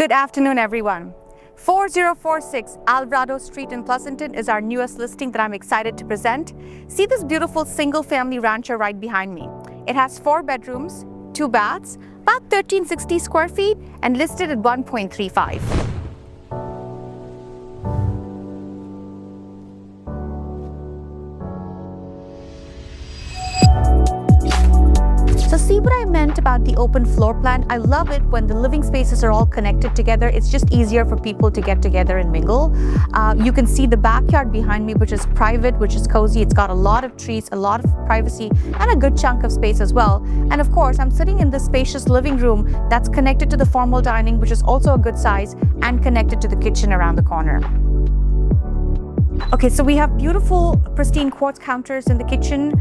Good afternoon, everyone. 4046 Alvarado Street in Pleasanton is our newest listing that I'm excited to present. See this beautiful single-family rancher right behind me. It has 4 bedrooms, 2 baths, about 1360 square feet, and listed at 1.35. So see what I meant about the open floor plan? I love it when the living spaces are all connected together. It's just easier for people to get together and mingle. You can see the backyard behind me, which is private, which is cozy. It's got a lot of trees, a lot of privacy, and a good chunk of space as well. And of course, I'm sitting in this spacious living room that's connected to the formal dining, which is also a good size, and connected to the kitchen around the corner. Okay, so we have beautiful, pristine quartz counters in the kitchen.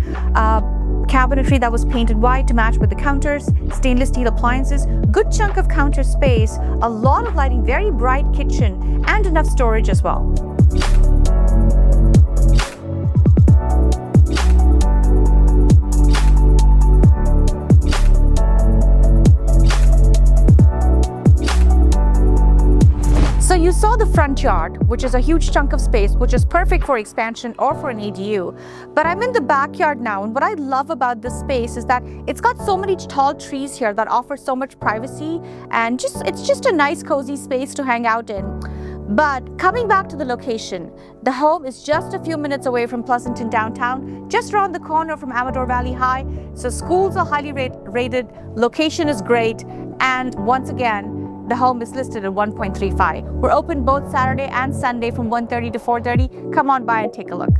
Cabinetry that was painted white to match with the counters, stainless steel appliances, good chunk of counter space, a lot of lighting, very bright kitchen, and enough storage as well. So you saw the front yard, which is a huge chunk of space, which is perfect for expansion or for an ADU. But I'm in the backyard now, and what I love about this space is that it's got so many tall trees here that offer so much privacy, and it's just a nice cozy space to hang out in. But coming back to the location, the home is just a few minutes away from Pleasanton downtown, just around the corner from Amador Valley High. So schools are highly rated, location is great, and once again, the home is listed at 1.35. We're open both Saturday and Sunday from 1:30 to 4:30. Come on by and take a look.